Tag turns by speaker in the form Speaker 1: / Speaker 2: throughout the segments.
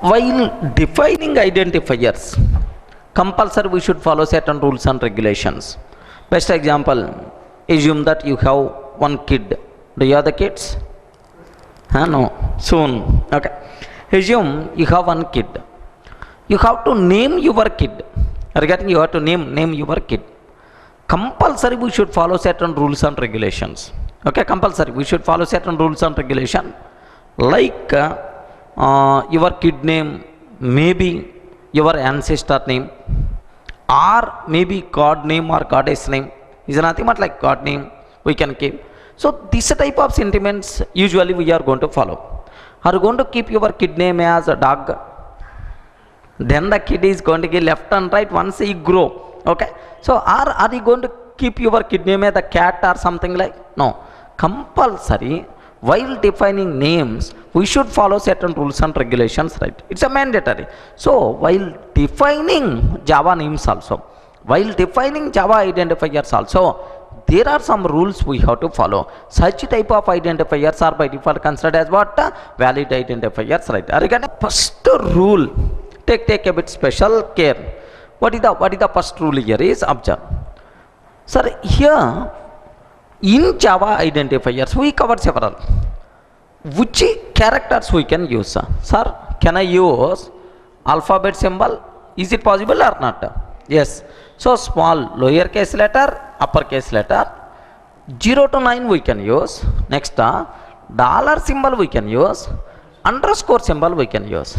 Speaker 1: while defining identifiers, compulsory we should follow certain rules and regulations. Best example, assume that you have one kid. Do you have the kids? No, soon. Okay, assume you have one kid. You have to name your kid. Regarding, you have to name your kid. Compulsory we should follow certain rules and regulations. Okay, compulsory we should follow certain rules and regulation, like your kid name maybe your ancestor name, or maybe god name or goddess name. Is nothing but like god name we can keep. So this type of sentiments usually we are going to follow. Are you going to keep your kid name as a dog? Then the kid is going to get left and right once he grow. Okay, so are you going to keep your kid name as a cat or something like? No. Compulsory, while defining names, we should follow certain rules and regulations, right? It's a mandatory. So while defining Java names also, while defining Java identifiers also, there are some rules we have to follow. Such type of identifiers are by default considered as what? Valid identifiers, right? Regarding first rule, take a bit special care. What is the first rule here is observe. Sir, here in Java identifiers we covered several. Which characters we can use? Sir, can I use alphabet symbol? Is it possible or not? Yes. So small lowercase letter, uppercase letter, 0 to 9 we can use. Next, dollar symbol we can use, underscore symbol we can use.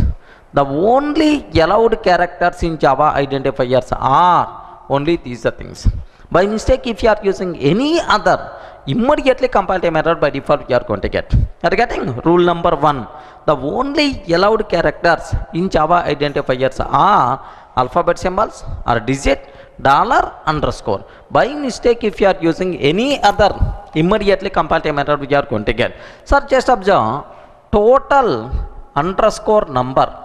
Speaker 1: The only allowed characters in Java identifiers are only these things. By mistake, if you are using any other, immediately compile time error by default you are going to get. Are you getting? Rule number 1, the only allowed characters in Java identifiers are alphabet symbols or digit, dollar, underscore. By mistake, if you are using any other, immediately compile time error you are going to get. Sir, just observe, total underscore number,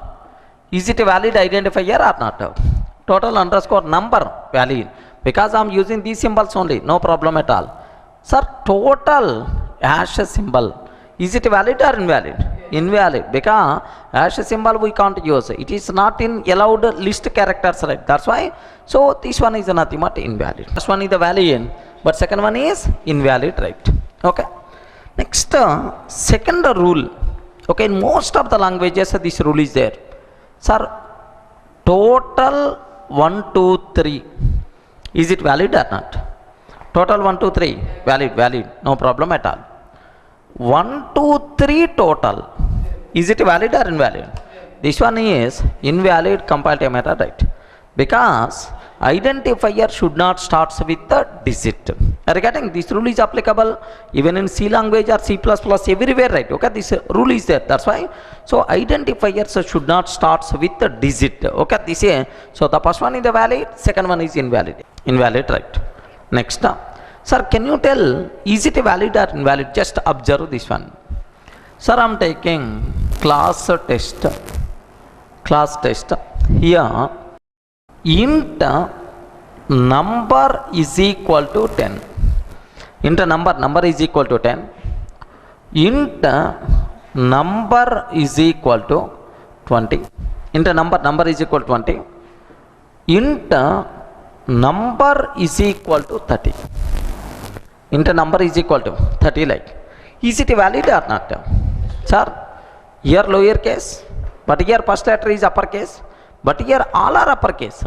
Speaker 1: is it a valid identifier or not? Total underscore number valid, because I am using these symbols only, no problem at all. Sir, total hash symbol, is it valid or invalid? Invalid, because hash symbol we can't use. It is not in allowed list characters, right? That's why. So this one is nothing but invalid. First one is the valid, but second one is invalid, right? Okay. Next, second rule. Okay, in most of the languages this rule is there. Sir, total 1, 2, 3. Is it valid or not? Total 1, 2, 3. Valid. No problem at all. 1, 2, 3 total. Is it valid or invalid? This one is invalid, compile time error, right? Because identifier should not start with the digit. Regarding this rule is applicable even in C language or C++, everywhere, right? Okay, this rule is there. That's why. So identifiers should not start with the digit. Okay, this is, so the first one is the valid, second one is invalid. Invalid, right? Next, sir, can you tell, is it valid or invalid? Just observe this one. Sir, I am taking class test. Here, int number is equal to 10. Int number is equal to 10. Int number is equal to 20. Int number is equal to 20. Int number is equal to 30. Int number is equal to 30, like. Is it valid or not? Sir, here lowercase, but here first letter is uppercase, but here all are uppercase.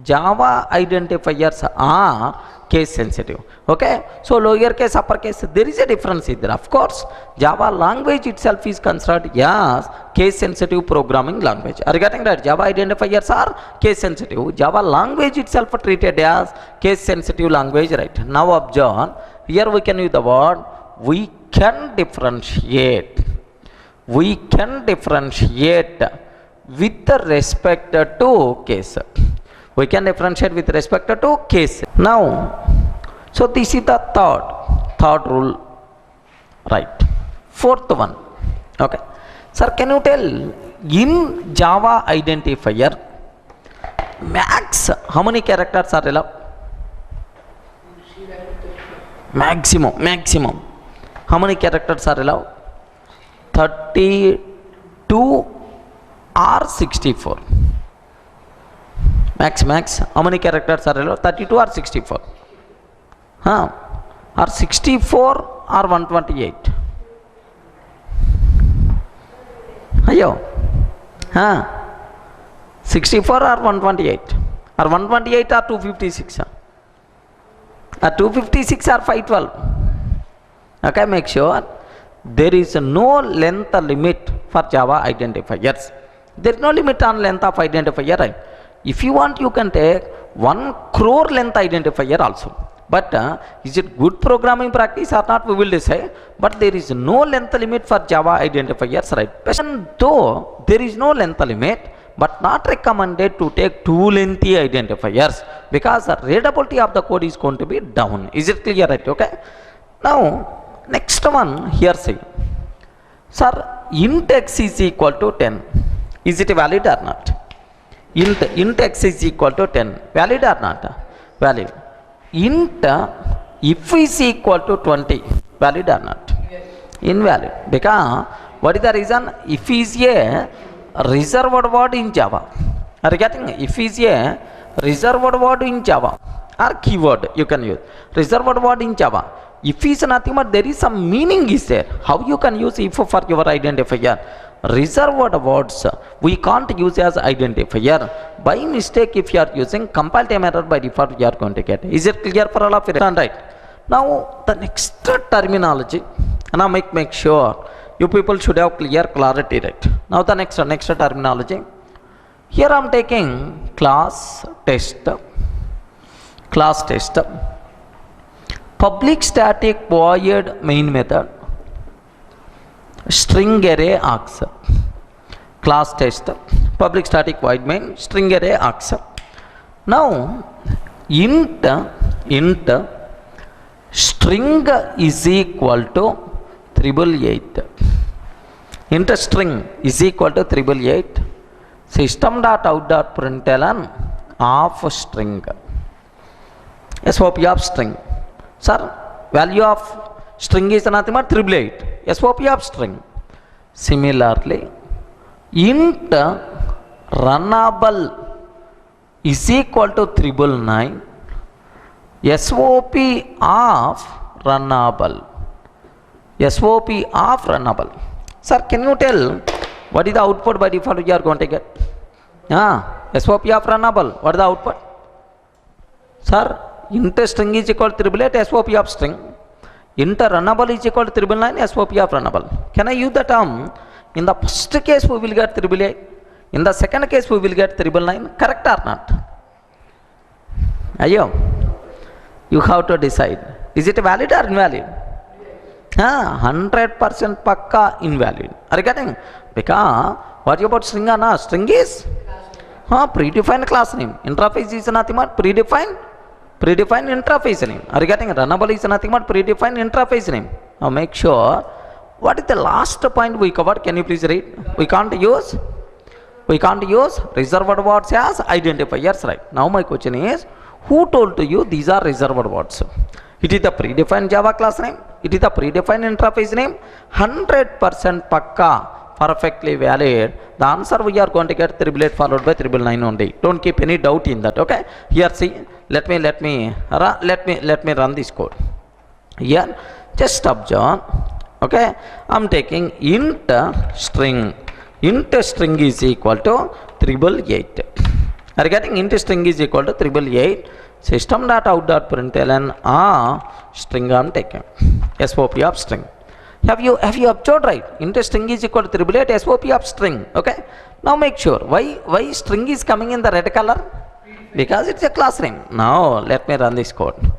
Speaker 1: Java identifiers are case sensitive. Okay, so lowercase, uppercase, there is a difference there. Of course, Java language itself is considered as case sensitive programming language. Are you getting that? Java identifiers are case sensitive. Java language itself treated as case sensitive language, right? Now observe, here we can use the word we can differentiate. We can differentiate with respect to case. We can differentiate with respect to case. Now, so this is the third rule, right? Fourth one. Okay, sir, can you tell in Java identifier max how many characters are allowed? Maximum. How many characters are allowed? 32 or 64. Max, how many characters are allowed? 32 or 64? Or 64 or 128? Ayo, 64 or 128? Or 128 or 256? Or 256 or 512? Okay, make sure there is no length limit for Java identifiers. There is no limit on length of identifier, right? If you want, you can take 1 crore length identifier also. But is it good programming practice or not, we will decide. But there is no length limit for Java identifiers, right? And though there is no length limit, but not recommended to take too lengthy identifiers, because the readability of the code is going to be down. Is it clear, right? Okay. Now next one here, say, sir, int x is equal to 10. Is it valid or not? Int x is equal to 10. Valid or not? Valid. Int if is equal to 20. Valid or not? Invalid. Because what is the reason? If is a reserved word in Java. Are you getting? If is a reserved word in Java, or keyword you can use. Reserved word in Java. If is nothing but there is some meaning is there. How you can use if for your identifier? Reserved words we can't use as identifier. By mistake, if you are using compile time error, by default you are going to get. Is it clear for all of you? Right. Now the next terminology, and I make sure you people should have clarity, right? Now the next terminology. Here I am taking class test, public static void main method, string array args, class test, public static void main, string array args. Now int string is equal to 888. Int string is equal to 888. System.out.println of string. SOP of string. Sir, value of string is nothing but 888. SOP of string. Similarly, int runnable is equal to 999. SOP of runnable. SOP of runnable. Sir, can you tell what is the output by default you are going to get? SOP of runnable. What is the output? Sir, int string is equal to 888, SOP of string. Int runnable is equal to 999, SOP of runnable. Can I use the term? In the first case we will get 888. In the second case we will get 999. Correct or not? Ayo, you have to decide. Is it valid or invalid? 100% pakka invalid. Are you getting? Because what about string? String is predefined class name. Interface is nothing but predefined interface name. Are you getting? Runnable is nothing but predefined interface name. Now make sure. What is the last point we covered? Can you please read? We can't use reserved words as identifiers, right? Now my question is, who told to you these are reserved words? It is the predefined Java class name. It is the predefined interface name. 100% pakka, perfectly valid. The answer we are going to get 888 followed by 999 only. Don't keep any doubt in that. Okay. Here, see. Let me run this code. Here, just observe. Okay. I'm taking int string. Int string is equal to 888. Are you getting? Int string is equal to 888. System.out.println string I am taking. SOP of string. Have you observed, right? Int string is equal to 888, SOP of string. Okay. Now make sure why string is coming in the red color? Because it's a class name. Now let me run this code.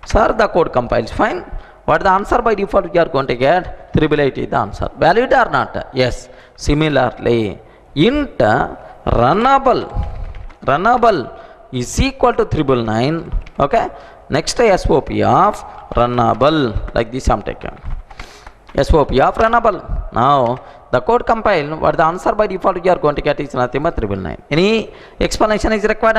Speaker 1: Sir, the code compiles fine. What the answer by default you are going to get? 888 is the answer. Valid or not? Yes. Similarly, int runnable is equal to 999. Okay. Next SOP of runnable, like this I am taking. SOP of runnable. Now the code compile. What the answer by default you are going to get is nothing but 999. Any explanation is required?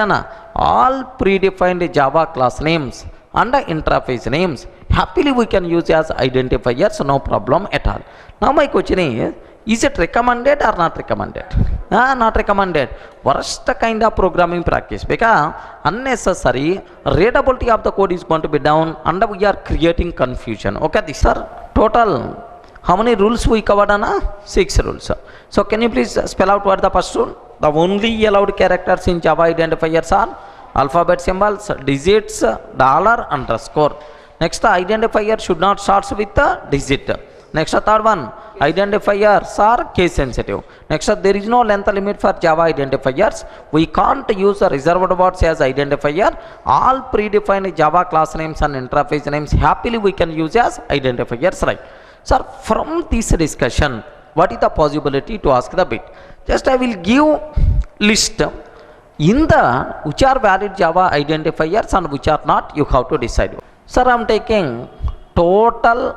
Speaker 1: All predefined Java class names and interface names happily we can use as identifiers, no problem at all. Now my question is, Is it recommended or not recommended? Not recommended. Worst kind of programming practice, because unnecessary readability of the code is going to be down and we are creating confusion. Okay, these are total. How many rules we covered, Anna? 6 rules. So can you please spell out what the first rule? The only allowed characters in Java identifiers are alphabet symbols, digits, dollar, underscore. Next, the identifier should not start with a digit. Next, the third one, identifiers are case sensitive. Next, there is no length limit for Java identifiers. We can't use the reserved words as identifier. All predefined Java class names and interface names happily we can use as identifiers, right? Sir, from this discussion, what is the possibility to ask the bit? Just I will give list in the which are valid Java identifiers and which are not. You have to decide. Sir, I am taking total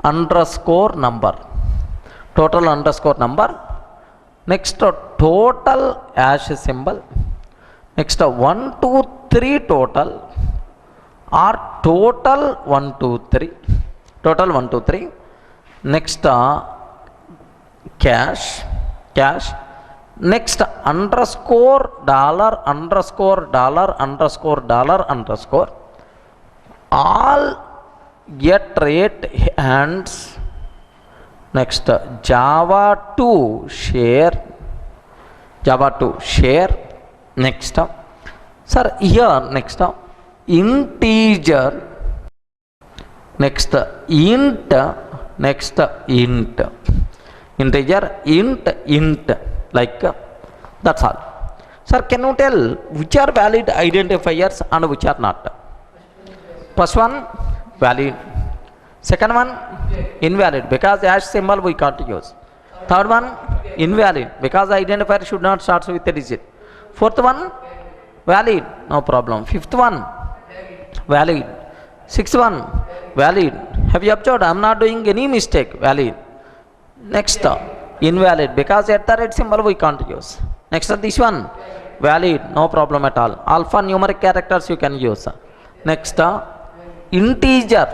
Speaker 1: underscore number. Total underscore number. Next, total hash symbol. Next, 1 2 3 total or total 1 2 3. Total 1 2 3. Next, cache. Next, underscore dollar underscore dollar underscore dollar underscore. All get rate hands. Next, Java 2 share. Next, sir, here next integer. Next, int. Next, int. Integer, int. Like that's all. Sir, can you tell which are valid identifiers and which are not? First one, valid. Second one, invalid, because hash symbol we can't use. Third one, invalid, because the identifier should not start with a digit. Fourth one, valid, no problem. Fifth one, valid. Sixth one, valid. Have you observed? I am not doing any mistake. Valid. Next, invalid, because at the red symbol we can't use. Next, this one, valid, no problem at all. Alphanumeric characters you can use. Next, integer.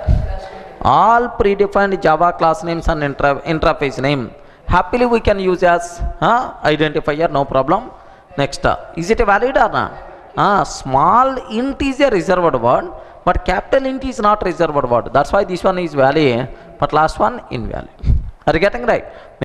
Speaker 1: All predefined Java class names and interface name happily we can use as identifier, no problem. Next, is it valid or not? Small int is a reserved word, but capital int is not reserved word. That's why this one is valid, but last one invalid. Are you getting right?